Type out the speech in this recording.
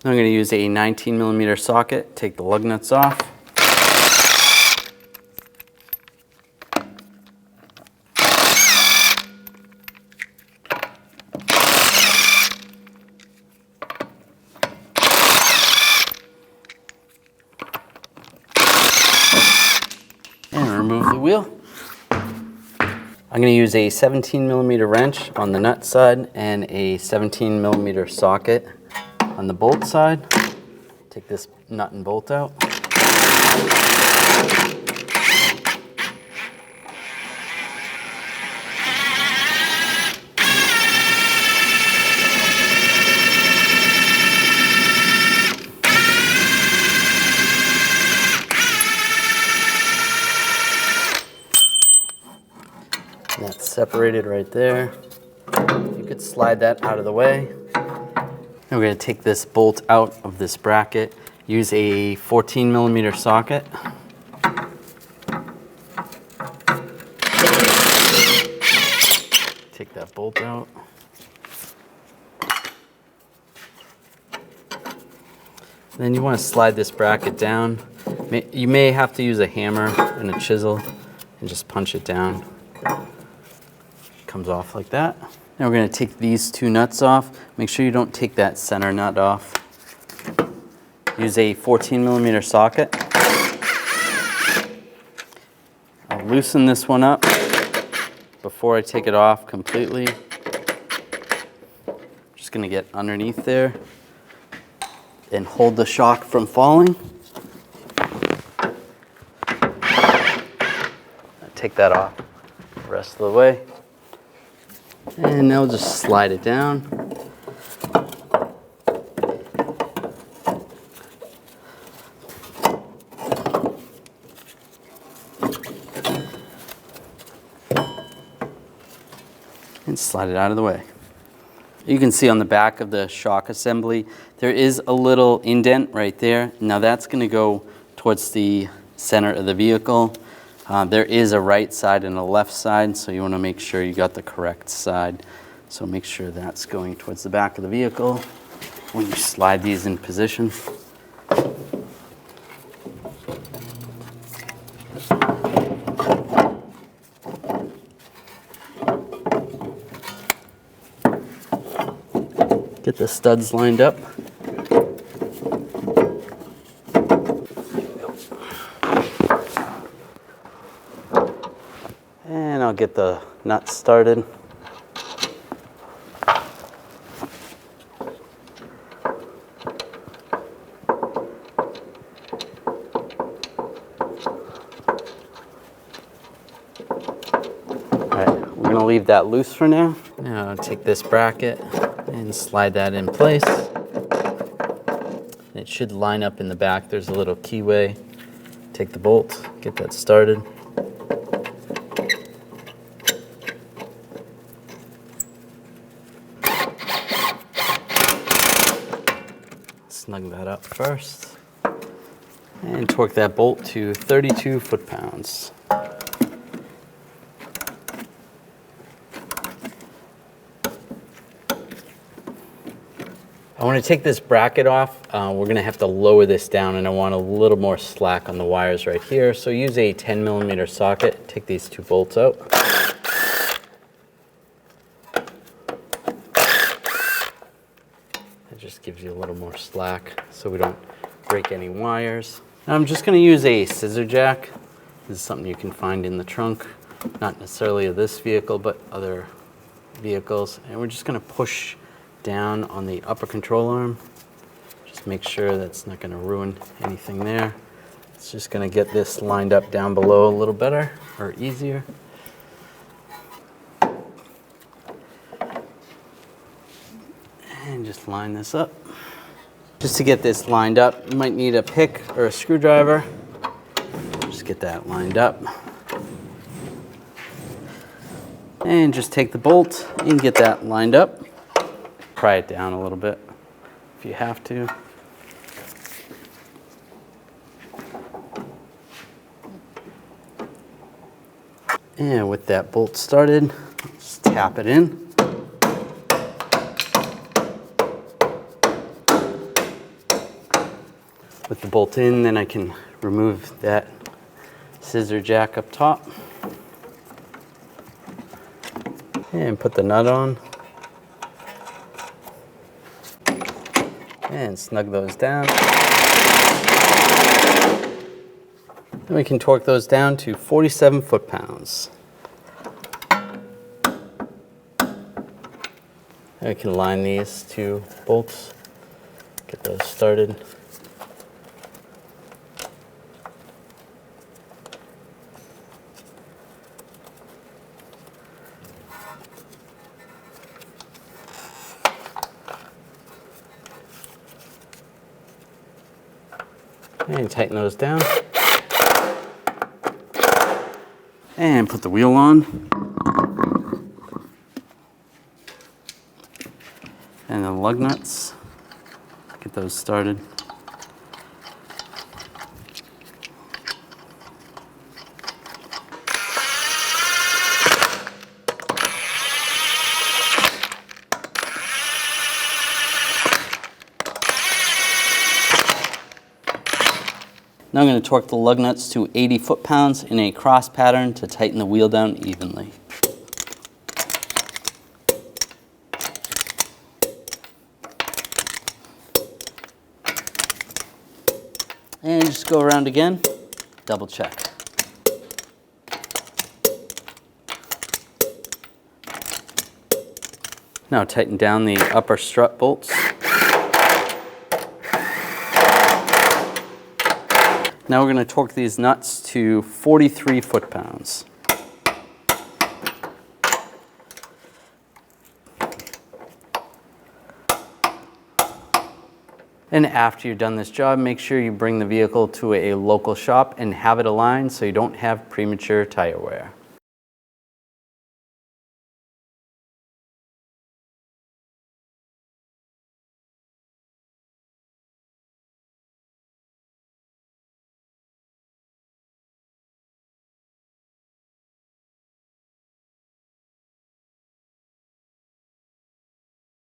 I'm going to use a 19mm socket, take the lug nuts off. And remove the wheel. I'm going to use a 17mm wrench on the nut side and a 17mm socket on the bolt side. Take this nut and bolt out. And that's separated right there. You could slide that out of the way. Now we're going to take this bolt out of this bracket. Use a 14mm socket. Take that bolt out. Then you want to slide this bracket down. You may have to use a hammer and a chisel and just punch it down. Comes off like that. Now we're going to take these two nuts off. Make sure you don't take that center nut off. Use a 14mm socket. I'll loosen this one up before I take it off completely. Just going to get underneath there and hold the shock from falling. Take that off the rest of the way. And now we'll just slide it down. And slide it out of the way. You can see on the back of the shock assembly, there is a little indent right there. Now that's going to go towards the center of the vehicle. There is a right side and a left side, so you want to make sure you got the correct side. So make sure that's going towards the back of the vehicle when you slide these in position. Get the studs lined up. And I'll get the nuts started. Alright, we're going to leave that loose for now. Now I'll take this bracket and slide that in place. It should line up in the back. There's a little keyway. Take the bolt, get that started. Snug that up first and torque that bolt to 32 foot-pounds. I want to take this bracket off. We're going to have to lower this down, and I want a little more slack on the wires right here. So use a 10mm socket. Take these two bolts out. It just gives you a little more slack so we don't break any wires. Now I'm just going to use a scissor jack. This is something you can find in the trunk, not necessarily of this vehicle, but other vehicles. And we're just going to push down on the upper control arm. Just make sure that's not going to ruin anything there. It's just going to get this lined up down below a little better or easier. And just line this up. Just to get this lined up, you might need a pick or a screwdriver. Just get that lined up. And just take the bolt and get that lined up. Pry it down a little bit if you have to. And with that bolt started, just tap it in. With the bolt in, then I can remove that scissor jack up top and put the nut on and snug those down. Then we can torque those down to 47 foot-pounds. I can line these two bolts, get those started. And tighten those down. And put the wheel on. And the lug nuts. Get those started. Now I'm going to torque the lug nuts to 80 foot-pounds in a cross pattern to tighten the wheel down evenly. And just go around again, double check. Now tighten down the upper strut bolts. Now we're going to torque these nuts to 43 foot-pounds. And after you've done this job, make sure you bring the vehicle to a local shop and have it aligned so you don't have premature tire wear.